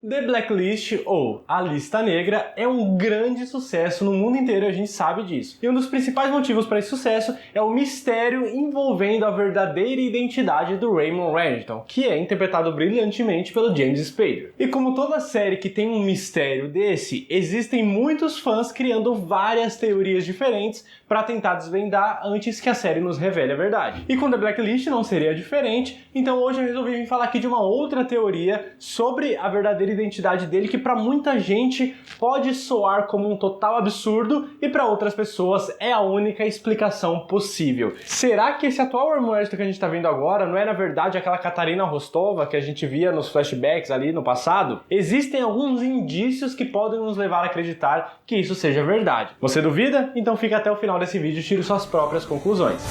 The Blacklist, ou A Lista Negra, é um grande sucesso no mundo inteiro e a gente sabe disso. E um dos principais motivos para esse sucesso é o mistério envolvendo a verdadeira identidade do Raymond Reddington, que é interpretado brilhantemente pelo James Spader. E como toda série que tem um mistério desse, existem muitos fãs criando várias teorias diferentes para tentar desvendar antes que a série nos revele a verdade. E com The Blacklist não seria diferente, então hoje eu resolvi vir falar aqui de uma outra teoria sobre a verdadeira identidade dele, que para muita gente pode soar como um total absurdo e para outras pessoas é a única explicação possível. Será que esse atual Raymond Reddington que a gente está vendo agora não é na verdade aquela Katarina Rostova que a gente via nos flashbacks ali no passado? Existem alguns indícios que podem nos levar a acreditar que isso seja verdade. Você duvida? Então fica até o final desse vídeo e tire suas próprias conclusões.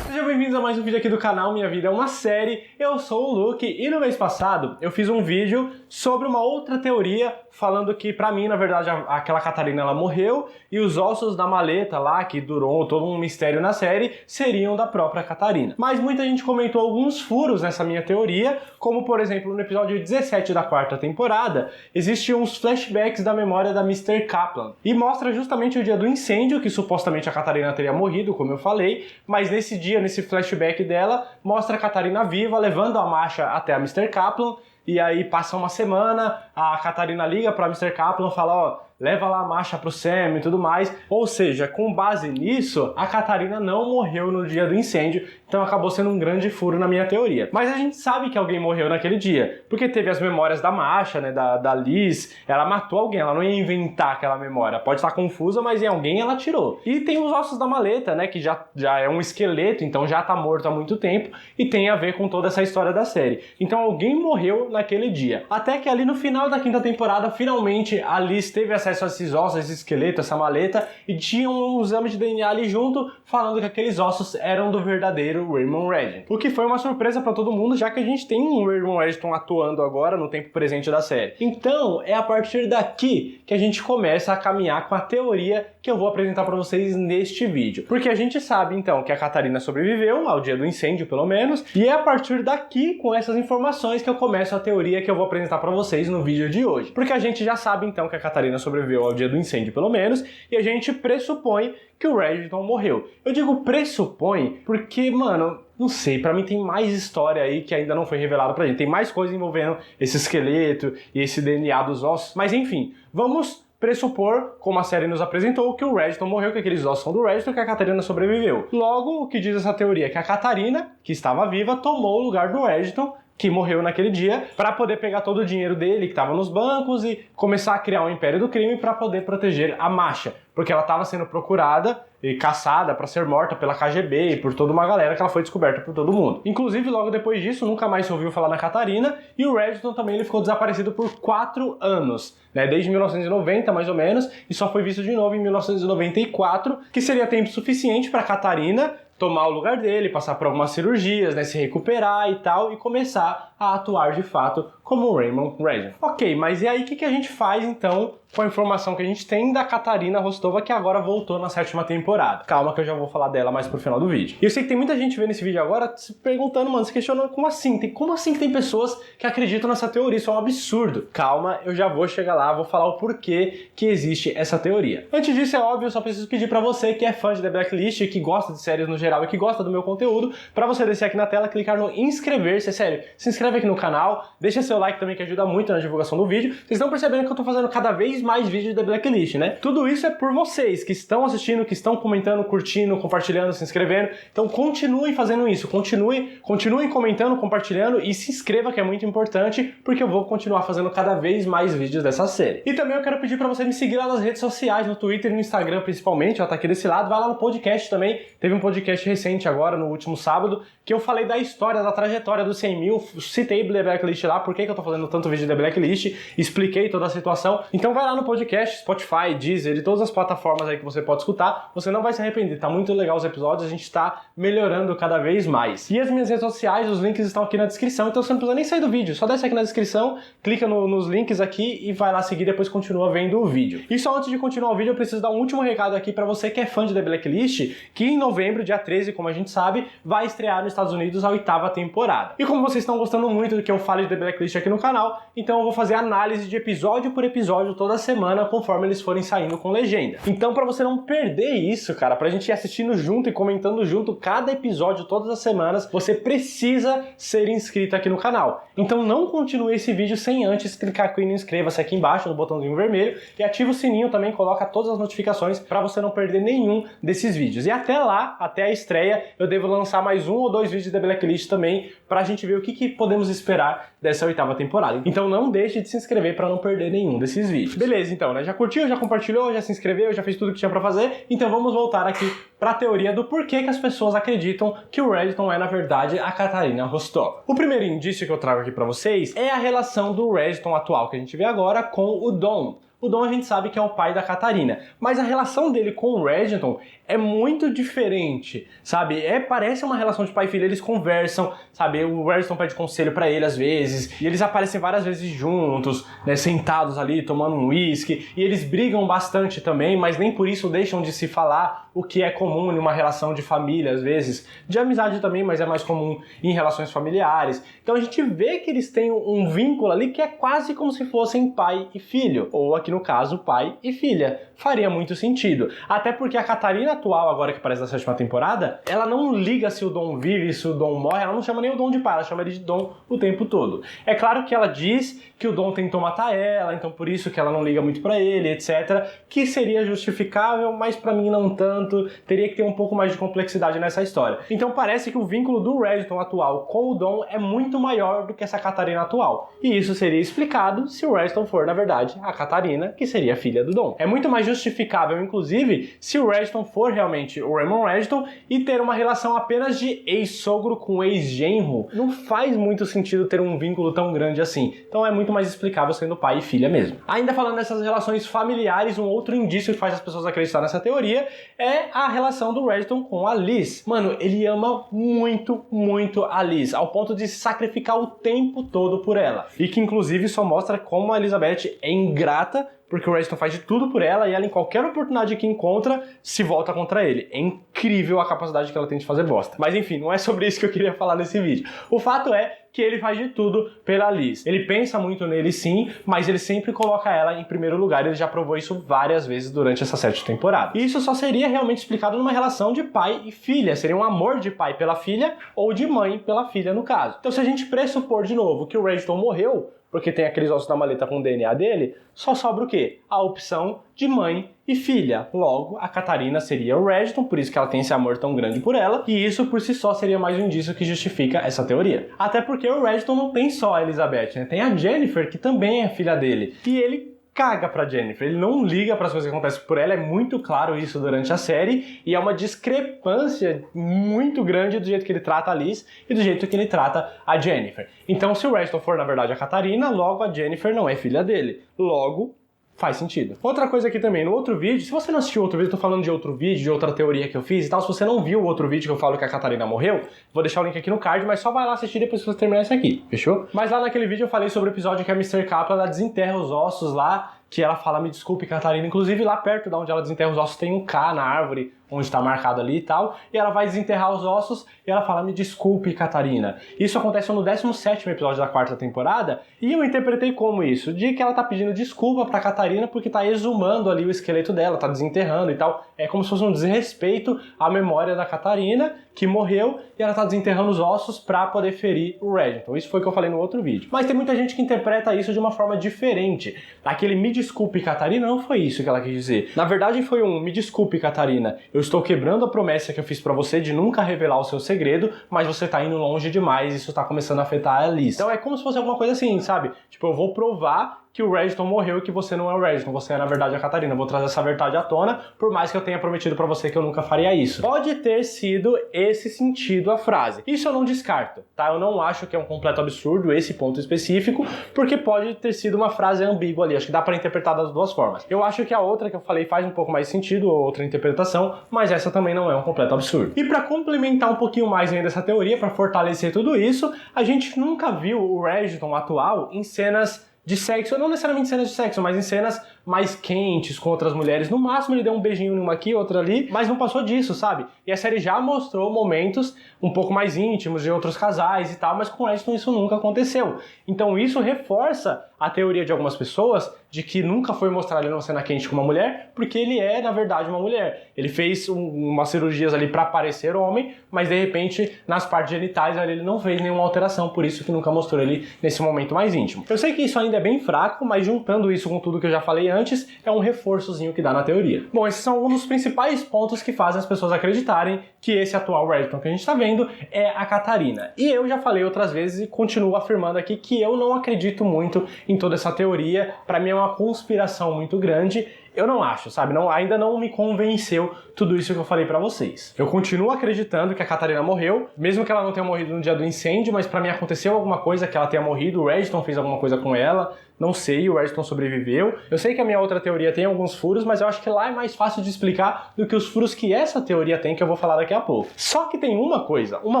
Bem-vindos a mais um vídeo aqui do canal Minha Vida é uma Série. Eu sou o Luke e no mês passado eu fiz um vídeo sobre uma outra teoria falando que pra mim, na verdade, aquela Katarina ela morreu e os ossos da maleta lá, que durou todo um mistério na série, seriam da própria Katarina. Mas muita gente comentou alguns furos nessa minha teoria, como por exemplo no episódio 17 da quarta temporada, existiam uns flashbacks da memória da Mr. Kaplan e mostra justamente o dia do incêndio, que supostamente a Katarina teria morrido, como eu falei, mas nesse dia, nesse flashback dela, mostra a Katarina viva, levando a Masha até a Mr. Kaplan, e aí passa uma semana, a Katarina liga para Mr. Kaplan e fala, ó, leva lá a Masha pro Sam e tudo mais. Ou seja, com base nisso, a Katarina não morreu no dia do incêndio, então acabou sendo um grande furo na minha teoria. Mas a gente sabe que alguém morreu naquele dia, porque teve as memórias da Masha, né, da Liz, ela matou alguém, ela não ia inventar aquela memória. Pode estar confusa, mas em alguém ela tirou. E tem os ossos da maleta, né, que já é um esqueleto, então já tá morto há muito tempo, e tem a ver com toda essa história da série. Então alguém morreu naquele dia. Até que ali no final da quinta temporada, finalmente, a Liz teve acesso a esses ossos, esse esqueleto, essa maleta, e tinha um exame de DNA ali junto, falando que aqueles ossos eram do verdadeiro Raymond Reddington. O que foi uma surpresa pra todo mundo, já que a gente tem um Raymond Reddington atuando agora no tempo presente da série. Então, é a partir daqui que a gente começa a caminhar com a teoria que eu vou apresentar pra vocês neste vídeo. Porque a gente sabe, então, que a Katarina sobreviveu, ao dia do incêndio, pelo menos, e é a partir daqui, com essas informações, que eu começo a teoria que eu vou apresentar pra vocês no vídeo de hoje. Porque a gente já sabe, então, que a Katarina sobreviveu ao dia do incêndio, pelo menos, e a gente pressupõe que o Reddington morreu. Eu digo pressupõe porque, mano, não sei, pra mim tem mais história aí que ainda não foi revelada pra gente. Tem mais coisa envolvendo esse esqueleto e esse DNA dos ossos. Mas enfim, vamos pressupor, como a série nos apresentou, que o Reddington morreu, que aqueles ossos são do Reddington e que a Katarina sobreviveu. Logo, o que diz essa teoria é que a Katarina, que estava viva, tomou o lugar do Reddington, que morreu naquele dia, para poder pegar todo o dinheiro dele que estava nos bancos e começar a criar um império do crime para poder proteger a Masha, porque ela estava sendo procurada e caçada para ser morta pela KGB e por toda uma galera que ela foi descoberta por todo mundo. Inclusive, logo depois disso, nunca mais se ouviu falar na Katarina, e o Reddington também ele ficou desaparecido por 4 anos, né, desde 1990 mais ou menos, e só foi visto de novo em 1994, que seria tempo suficiente para Katarina tomar o lugar dele, passar por algumas cirurgias, né, se recuperar e tal, e começar a atuar de fato como o Raymond Reddington. Ok, mas e aí o que a gente faz então com a informação que a gente tem da Katarina Rostova, que agora voltou na 7ª temporada? Calma que eu já vou falar dela mais pro final do vídeo. E eu sei que tem muita gente vendo esse vídeo agora se perguntando, mano, se questionando como assim? Como assim que tem pessoas que acreditam nessa teoria? Isso é um absurdo. Calma, eu já vou chegar lá, vou falar o porquê que existe essa teoria. Antes disso, é óbvio, eu só preciso pedir pra você que é fã de The Blacklist, que gosta de séries no geral e que gosta do meu conteúdo, pra você descer aqui na tela, clicar no inscrever-se, é sério, se inscreve aqui no canal, deixa seu like também que ajuda muito na divulgação do vídeo. Vocês estão percebendo que eu tô fazendo cada vez mais vídeos de The Blacklist, né? Tudo isso é por vocês que estão assistindo, que estão comentando, curtindo, compartilhando, se inscrevendo. Então continuem fazendo isso, continuem comentando, compartilhando e se inscreva, que é muito importante, porque eu vou continuar fazendo cada vez mais vídeos dessa série. E também eu quero pedir pra você me seguir lá nas redes sociais, no Twitter e no Instagram principalmente, ó, tá aqui desse lado. Vai lá no podcast também, teve um podcast recente agora, no último sábado, que eu falei da história, da trajetória dos 100 mil, citei The Blacklist lá, por que eu tô fazendo tanto vídeo de The Blacklist, expliquei toda a situação. Então vai lá lá no podcast, Spotify, Deezer e todas as plataformas aí que você pode escutar. Você não vai se arrepender, tá muito legal os episódios, a gente tá melhorando cada vez mais. E as minhas redes sociais, os links estão aqui na descrição, então você não precisa nem sair do vídeo, só desce aqui na descrição, clica nos links aqui e vai lá seguir, depois continua vendo o vídeo. E só antes de continuar o vídeo, eu preciso dar um último recado aqui pra você que é fã de The Blacklist, que em novembro, dia 13, como a gente sabe, vai estrear nos Estados Unidos a 8ª temporada. E como vocês estão gostando muito do que eu falo de The Blacklist aqui no canal, então eu vou fazer análise de episódio por episódio toda semana, conforme eles forem saindo com legenda. Então pra você não perder isso, cara, pra gente ir assistindo junto e comentando junto cada episódio todas as semanas, você precisa ser inscrito aqui no canal. Então não continue esse vídeo sem antes clicar aqui no inscreva-se aqui embaixo, no botãozinho vermelho, e ativa o sininho também, coloca todas as notificações pra você não perder nenhum desses vídeos. E até lá, até a estreia, eu devo lançar mais 1 ou 2 vídeos de The Blacklist também, pra gente ver o que podemos esperar dessa 8ª temporada. Então não deixe de se inscrever pra não perder nenhum desses vídeos. Beleza, então, né? Já curtiu, já compartilhou, já se inscreveu, já fez tudo que tinha pra fazer? Então vamos voltar aqui pra teoria do porquê que as pessoas acreditam que o Reddington é, na verdade, a Katarina Rostova. O primeiro indício que eu trago aqui pra vocês é a relação do Reddington atual que a gente vê agora com o Dom. O Dom a gente sabe que é o pai da Katarina, mas a relação dele com o Reddington é muito diferente, sabe? Parece uma relação de pai e filho, eles conversam, sabe? O Reddington pede conselho pra ele às vezes, e eles aparecem várias vezes juntos, né, sentados ali, tomando um uísque, e eles brigam bastante também, mas nem por isso deixam de se falar, o que é comum em uma relação de família, às vezes, de amizade também, mas é mais comum em relações familiares. Então a gente vê que eles têm um vínculo ali que é quase como se fossem pai e filho, ou aqui no caso, pai e filha. Faria muito sentido. Até porque a Katarina atual, agora que aparece na 7ª temporada, ela não liga se o Dom vive, se o Dom morre, ela não chama nem o Dom de pai, ela chama ele de Dom o tempo todo. É claro que ela diz que o Dom tentou matar ela, então por isso que ela não liga muito pra ele, etc. Que seria justificável, mas pra mim não tanto, teria que ter um pouco mais de complexidade nessa história. Então parece que o vínculo do Reddington atual com o Dom é muito maior do que essa Katarina atual. E isso seria explicado se o Reddington for, na verdade, a Katarina, que seria a filha do Dom. É muito mais justificável, inclusive, se o Reddington for realmente o Raymond Reddington e ter uma relação apenas de ex-sogro com ex-genro. Não faz muito sentido ter um vínculo tão grande assim. Então é muito mais explicável sendo pai e filha mesmo. Ainda falando dessas relações familiares, um outro indício que faz as pessoas acreditar nessa teoria é a relação do Reddington com a Liz. Mano, ele ama muito, muito a Liz, ao ponto de se sacrificar o tempo todo por ela. E que inclusive só mostra como a Elizabeth é ingrata, porque o Reddington faz de tudo por ela e ela, em qualquer oportunidade que encontra, se volta contra ele. É incrível a capacidade que ela tem de fazer bosta. Mas enfim, não é sobre isso que eu queria falar nesse vídeo. O fato é que ele faz de tudo pela Liz. Ele pensa muito nele sim, mas ele sempre coloca ela em primeiro lugar. Ele já provou isso várias vezes durante essa 7ª temporada. E isso só seria realmente explicado numa relação de pai e filha. Seria um amor de pai pela filha ou de mãe pela filha, no caso. Então se a gente pressupor de novo que o Reddington morreu, porque tem aqueles ossos na maleta com o DNA dele, só sobra o quê? A opção de mãe e filha. Logo, a Katarina seria o Reddington, por isso que ela tem esse amor tão grande por ela, e isso por si só seria mais um indício que justifica essa teoria. Até porque o Reddington não tem só a Elizabeth, né? Tem a Jennifer, que também é filha dele. E ele caga pra Jennifer, ele não liga para as coisas que acontecem por ela, é muito claro isso durante a série, e é uma discrepância muito grande do jeito que ele trata a Liz e do jeito que ele trata a Jennifer. Então, se o Reddington for, na verdade, a Katarina, logo a Jennifer não é filha dele. Logo, faz sentido. Outra coisa aqui também, no outro vídeo, se você não assistiu outro vídeo, eu tô falando de outro vídeo, de outra teoria que eu fiz e tal, se você não viu o outro vídeo que eu falo que a Katarina morreu, vou deixar o link aqui no card, mas só vai lá assistir depois que você terminar isso aqui, fechou? Mas lá naquele vídeo eu falei sobre o episódio que a Mr. Kaplan, ela desenterra os ossos lá, que ela fala, me desculpe, Katarina, inclusive lá perto de onde ela desenterra os ossos tem um K na árvore, onde está marcado ali e tal, e ela vai desenterrar os ossos e ela fala, me desculpe, Katarina. Isso acontece no 17º episódio da 4ª temporada, e eu interpretei como isso, de que ela tá pedindo desculpa pra Katarina porque tá exumando ali o esqueleto dela, tá desenterrando e tal. É como se fosse um desrespeito à memória da Katarina, que morreu, e ela tá desenterrando os ossos pra poder ferir o Reddington. Isso foi o que eu falei no outro vídeo. Mas tem muita gente que interpreta isso de uma forma diferente. Aquele me desculpe, Katarina, não foi isso que ela quis dizer. Na verdade foi um, me desculpe, Katarina, eu estou quebrando a promessa que eu fiz pra você de nunca revelar o seu segredo, mas você tá indo longe demais e isso tá começando a afetar a Liz. Então é como se fosse alguma coisa assim, sabe? Tipo, eu vou provar que o Reginald morreu e que você não é o Reginald, você é na verdade a Catarina. Eu vou trazer essa verdade à tona, por mais que eu tenha prometido pra você que eu nunca faria isso. Pode ter sido esse sentido a frase. Isso eu não descarto, tá? Eu não acho que é um completo absurdo esse ponto específico, porque pode ter sido uma frase ambígua ali, acho que dá pra interpretar das duas formas. Eu acho que a outra que eu falei faz um pouco mais sentido, outra interpretação, mas essa também não é um completo absurdo. E pra complementar um pouquinho mais ainda essa teoria, pra fortalecer tudo isso, a gente nunca viu o Reginald atual em cenas de sexo, não necessariamente cenas de sexo, mas em cenas mais quentes com outras mulheres. No máximo ele deu um beijinho numa aqui, outra ali, mas não passou disso, sabe? E a série já mostrou momentos um pouco mais íntimos de outros casais e tal, mas com o Reginald isso nunca aconteceu. Então isso reforça a teoria de algumas pessoas de que nunca foi mostrado ele numa cena quente com uma mulher, porque ele é, na verdade, uma mulher. Ele fez umas cirurgias ali pra parecer homem, mas de repente, nas partes genitais ali, ele não fez nenhuma alteração, por isso que nunca mostrou ele nesse momento mais íntimo. Eu sei que isso ainda é bem fraco, mas juntando isso com tudo que eu já falei antes, é um reforçozinho que dá na teoria. Bom, esses são alguns dos principais pontos que fazem as pessoas acreditarem que esse atual Reginald que a gente tá vendo é a Catarina. E eu já falei outras vezes e continuo afirmando aqui que eu não acredito muito em toda essa teoria. Pra mim é uma conspiração muito grande. Eu não acho, sabe? Ainda não me convenceu tudo isso que eu falei pra vocês. Eu continuo acreditando que a Catarina morreu, mesmo que ela não tenha morrido no dia do incêndio, mas pra mim aconteceu alguma coisa que ela tenha morrido, o Reginald fez alguma coisa com ela, não sei, o Reginald sobreviveu. Eu sei que a minha outra teoria tem alguns furos, mas eu acho que lá é mais fácil de explicar do que os furos que essa teoria tem, que eu vou falar daqui a pouco. Só que tem uma coisa, uma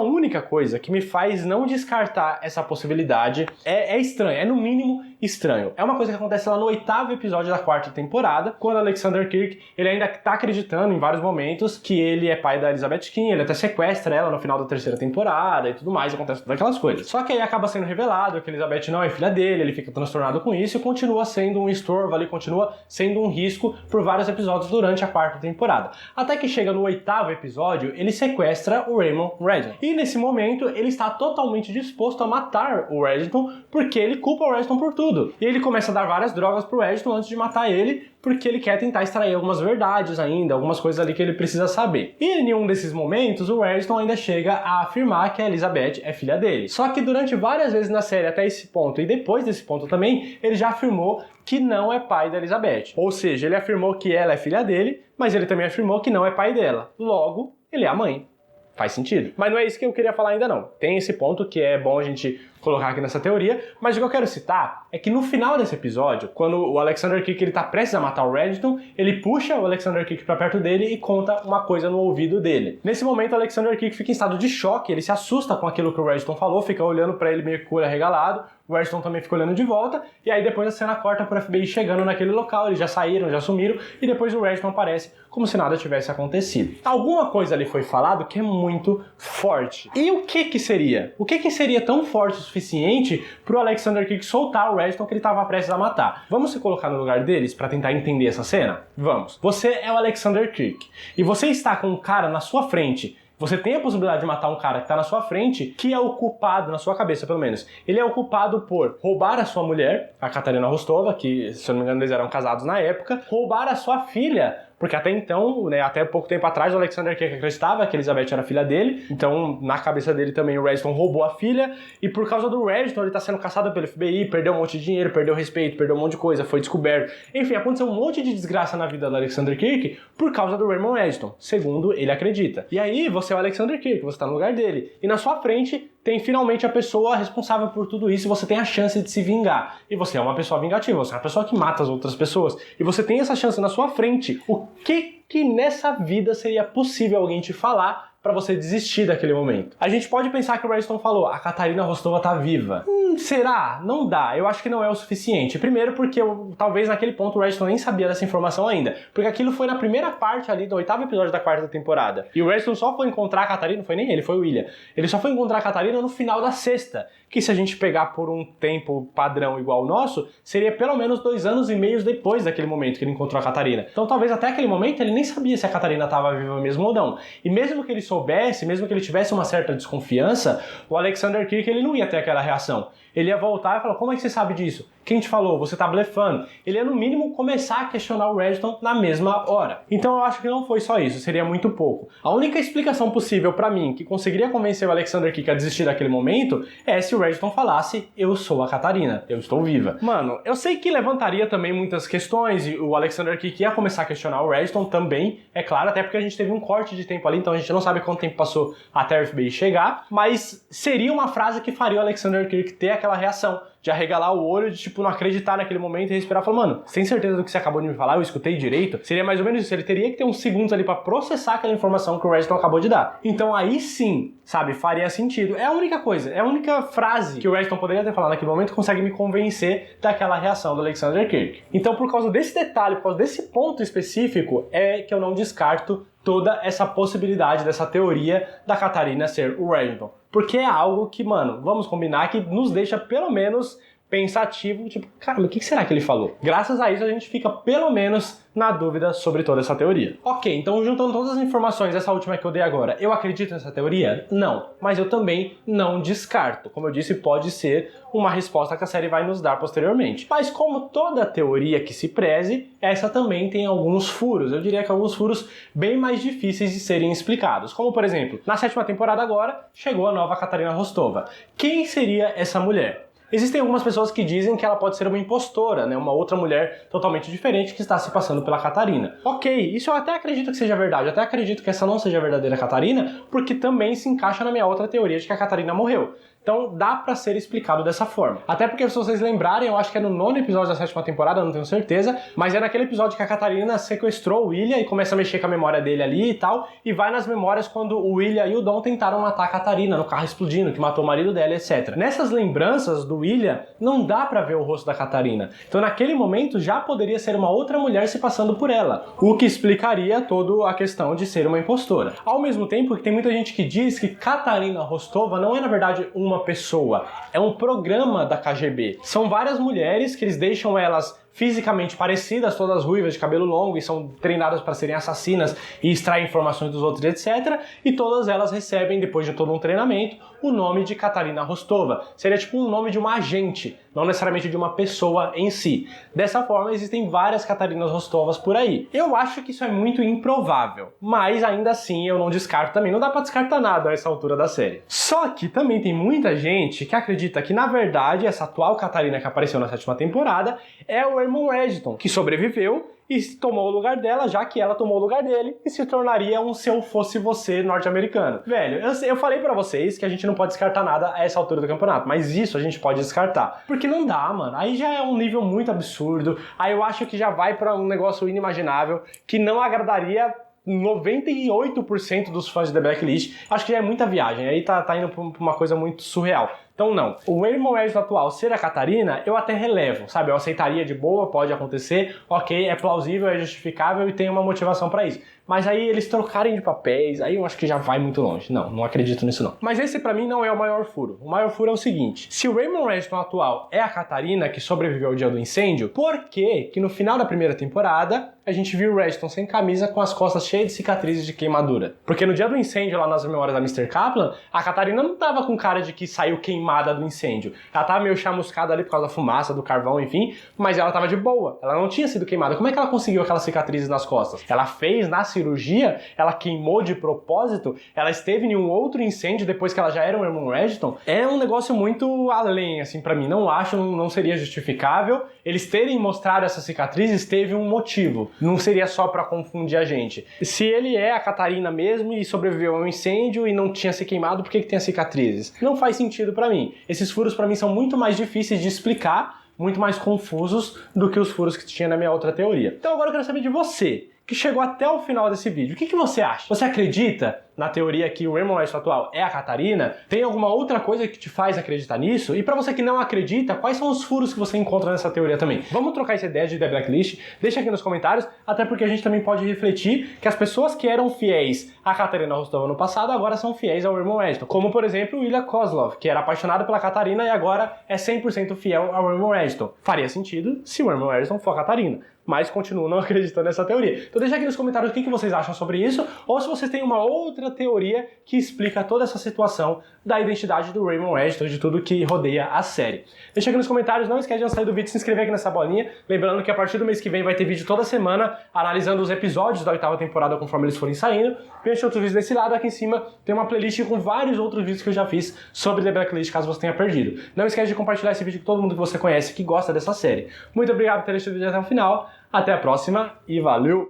única coisa, que me faz não descartar essa possibilidade. É estranho, é no mínimo estranho. É uma coisa que acontece lá no 8º episódio da 4ª temporada, quando Alexander Kirk, ele ainda tá acreditando em vários momentos que ele é pai da Elizabeth King, ele até sequestra ela no final da 3ª temporada e tudo mais, acontece todas aquelas coisas. Só que aí acaba sendo revelado que Elizabeth não é filha dele, ele fica transtornado com isso e continua sendo um estorvo ali, continua sendo um risco por vários episódios durante a 4ª temporada. Até que chega no 8º episódio, ele sequestra o Raymond Reginald. E nesse momento, ele está totalmente disposto a matar o Reginald, porque ele culpa o Reginald por tudo. E ele começa a dar várias drogas pro Reginald antes de matar ele, porque ele quer tentar extrair algumas verdades ainda, algumas coisas ali que ele precisa saber. E em um desses momentos, o Reginald ainda chega a afirmar que a Elizabeth é filha dele. Só que durante várias vezes na série, até esse ponto, e depois desse ponto também, ele já afirmou que não é pai da Elizabeth. Ou seja, ele afirmou que ela é filha dele, mas ele também afirmou que não é pai dela. Logo, ele é a mãe. Faz sentido. Mas não é isso que eu queria falar ainda não. Tem esse ponto que é bom a gente colocar aqui nessa teoria, mas o que eu quero citar é que no final desse episódio, quando o Alexander Kirk ele tá prestes a matar o Reginald, ele puxa o Alexander Kirk pra perto dele e conta uma coisa no ouvido dele. Nesse momento, o Alexander Kirk fica em estado de choque, ele se assusta com aquilo que o Reginald falou, fica olhando pra ele meio que com o olho arregalado, o Reginald também fica olhando de volta, e aí depois a cena corta pro FBI chegando naquele local, eles já saíram, já sumiram, e depois o Reginald aparece como se nada tivesse acontecido. Alguma coisa ali foi falado que é muito forte. E o que seria? O que seria tão forte o suficiente pro Alexander Kirk soltar o Reginald que ele tava prestes a matar? Vamos se colocar no lugar deles pra tentar entender essa cena? Vamos. Você é o Alexander Kirk, e você está com um cara na sua frente. Você tem a possibilidade de matar um cara que tá na sua frente, que é o culpado, na sua cabeça pelo menos, ele é o culpado por roubar a sua mulher, a Katarina Rostova, que se eu não me engano eles eram casados na época, roubar a sua filha, porque até então, né, até pouco tempo atrás, o Alexander Kirk acreditava que a Elizabeth era filha dele, então na cabeça dele também o Reginald roubou a filha, e por causa do Reginald ele tá sendo caçado pelo FBI, perdeu um monte de dinheiro, perdeu respeito, perdeu um monte de coisa, foi descoberto. Enfim, aconteceu um monte de desgraça na vida do Alexander Kirk por causa do Raymond Reginald, segundo ele acredita. E aí, você é o Alexander Kirk, você tá no lugar dele, e na sua frente tem finalmente a pessoa responsável por tudo isso, e você tem a chance de se vingar. E você é uma pessoa vingativa, você é uma pessoa que mata as outras pessoas, e você tem essa chance na sua frente. O que nessa vida seria possível alguém te falar pra você desistir daquele momento? A gente pode pensar que o Reginald falou, a Katarina Rostova tá viva. Será? Não dá. Eu acho que não é o suficiente. Primeiro porque talvez naquele ponto o Reginald nem sabia dessa informação ainda. Porque aquilo foi na primeira parte ali do 8º episódio da 4ª temporada. E o Reginald só foi encontrar a Katarina, não foi nem ele, foi o William. Ele só foi encontrar a Katarina no final da 6ª. Que se a gente pegar por um tempo padrão igual ao nosso, seria pelo menos 2 anos e meio depois daquele momento que ele encontrou a Katarina. Então talvez até aquele momento ele nem sabia se a Katarina estava viva mesmo ou não. E mesmo que ele soubesse, mesmo que ele tivesse uma certa desconfiança, o Alexander Kirk ele não ia ter aquela reação. Ele ia voltar e falar, como é que você sabe disso? Quem te falou? Você tá blefando. Ele ia no mínimo começar a questionar o Reginald na mesma hora. Então eu acho que não foi só isso, seria muito pouco. A única explicação possível pra mim que conseguiria convencer o Alexander Kirk a desistir daquele momento é se o Reddington falasse, eu sou a Catarina, eu estou viva. Mano, eu sei que levantaria também muitas questões, e o Alexander Kirk ia começar a questionar o Reddington também, é claro, até porque a gente teve um corte de tempo ali, então a gente não sabe quanto tempo passou até o FBI chegar, mas seria uma frase que faria o Alexander Kirk ter aquela reação, de arregalar o olho, de tipo, não acreditar naquele momento e respirar e falar, mano, você tem certeza do que você acabou de me falar? Eu escutei direito? Seria mais ou menos isso, ele teria que ter uns segundos ali pra processar aquela informação que o Reddington acabou de dar. Então aí sim, sabe, faria sentido. É a única coisa, é a única frase que o Reddington poderia ter falado naquele momento que consegue me convencer daquela reação do Alexander Kirk. Então por causa desse detalhe, por causa desse ponto específico, é que eu não descarto toda essa possibilidade dessa teoria da Catarina ser o Reddington. Porque é algo que, mano, vamos combinar que nos deixa pelo menos pensativo, tipo, caramba, o que será que ele falou? Graças a isso a gente fica pelo menos na dúvida sobre toda essa teoria. Ok, então juntando todas as informações, essa última que eu dei agora, eu acredito nessa teoria? Não, mas eu também não descarto. Como eu disse, pode ser uma resposta que a série vai nos dar posteriormente. Mas como toda teoria que se preze, essa também tem alguns furos. Eu diria que alguns furos bem mais difíceis de serem explicados. Como, por exemplo, na 7ª temporada agora, chegou a nova Katarina Rostova. Quem seria essa mulher? Existem algumas pessoas que dizem que ela pode ser uma impostora, né? Uma outra mulher totalmente diferente que está se passando pela Catarina. Ok, isso eu até acredito que seja verdade, eu até acredito que essa não seja a verdadeira Catarina, porque também se encaixa na minha outra teoria de que a Catarina morreu. Então dá pra ser explicado dessa forma. Até porque, se vocês lembrarem, eu acho que é no 9º episódio da 7ª temporada, não tenho certeza, mas é naquele episódio que a Catarina sequestrou o William e começa a mexer com a memória dele ali e tal, e vai nas memórias quando o William e o Dom tentaram matar a Catarina no carro explodindo, que matou o marido dela, etc. Nessas lembranças do William, não dá pra ver o rosto da Catarina. Então naquele momento já poderia ser uma outra mulher se passando por ela, o que explicaria toda a questão de ser uma impostora. Ao mesmo tempo que tem muita gente que diz que Katarina Rostova não é na verdade uma pessoa, é um programa da KGB. São várias mulheres que eles deixam elas fisicamente parecidas, todas ruivas, de cabelo longo, e são treinadas para serem assassinas e extrair informações dos outros, etc. E todas elas recebem, depois de todo um treinamento, o nome de Katarina Rostova. Seria tipo um nome de uma agente, não necessariamente de uma pessoa em si. Dessa forma, existem várias Katarinas Rostovas por aí. Eu acho que isso é muito improvável, mas ainda assim eu não descarto também. Não dá pra descartar nada a essa altura da série. Só que também tem muita gente que acredita que, na verdade, essa atual Catarina que apareceu na 7ª temporada é o irmão Reddington, que sobreviveu e tomou o lugar dela, já que ela tomou o lugar dele, e se tornaria um Se Eu Fosse Você norte-americano. Velho, eu falei pra vocês que a gente não pode descartar nada a essa altura do campeonato, mas isso a gente pode descartar. Porque não dá, mano. Aí já é um nível muito absurdo, aí eu acho que já vai pra um negócio inimaginável, que não agradaria 98% dos fãs de The Blacklist. Acho que já é muita viagem, aí tá indo pra uma coisa muito surreal. Então não, o irmão Reddington atual ser a Catarina, eu até relevo, sabe? Eu aceitaria de boa, pode acontecer, ok, é plausível, é justificável e tem uma motivação pra isso. Mas aí eles trocarem de papéis, aí eu acho que já vai muito longe. Não acredito nisso não. Mas esse pra mim não é o maior furo. O maior furo é o seguinte: se o Raymond Reddington atual é a Catarina que sobreviveu ao dia do incêndio, por que no final da primeira temporada a gente viu o Reddington sem camisa com as costas cheias de cicatrizes de queimadura? Porque no dia do incêndio, lá nas memórias da Mr. Kaplan, a Catarina não tava com cara de que saiu queimada do incêndio. Ela tava meio chamuscada ali por causa da fumaça, do carvão, enfim, mas ela tava de boa. Ela não tinha sido queimada. Como é que ela conseguiu aquelas cicatrizes nas costas? Ela fez na cirurgia? Ela queimou de propósito? Ela esteve em um outro incêndio depois que ela já era um irmão Reddington? É um negócio muito além, assim, pra mim. Não acho, não seria justificável. Eles terem mostrado essas cicatrizes teve um motivo. Não seria só pra confundir a gente. Se ele é a Catarina mesmo e sobreviveu a um incêndio e não tinha se queimado, por que tem as cicatrizes? Não faz sentido pra mim. Esses furos pra mim são muito mais difíceis de explicar, muito mais confusos do que os furos que tinha na minha outra teoria. Então agora eu quero saber de você, que chegou até o final desse vídeo. O que você acha? Você acredita na teoria que o Raymond Reddington atual é a Catarina? Tem alguma outra coisa que te faz acreditar nisso? E pra você que não acredita, quais são os furos que você encontra nessa teoria também? Vamos trocar essa ideia de The Blacklist? Deixa aqui nos comentários, até porque a gente também pode refletir que as pessoas que eram fiéis a Katarina Rostova no passado agora são fiéis ao Raymond Reddington. Como, por exemplo, o Ilya Kozlov, que era apaixonado pela Catarina e agora é 100% fiel ao Raymond Reddington. Faria sentido se o Raymond Reddington for a Catarina. mas continuo não acreditando nessa teoria. Então deixa aqui nos comentários o que vocês acham sobre isso, ou se vocês têm uma outra teoria que explica toda essa situação da identidade do Raymond Reddington, de tudo que rodeia a série. Deixa aqui nos comentários, não esquece de sair do vídeo, se inscrever aqui nessa bolinha, lembrando que a partir do mês que vem vai ter vídeo toda semana, analisando os episódios da 8ª temporada conforme eles forem saindo. Veja outros vídeos desse lado, aqui em cima tem uma playlist com vários outros vídeos que eu já fiz sobre The Blacklist, caso você tenha perdido. Não esquece de compartilhar esse vídeo com todo mundo que você conhece que gosta dessa série. Muito obrigado por ter assistido o vídeo até o final, até a próxima e valeu!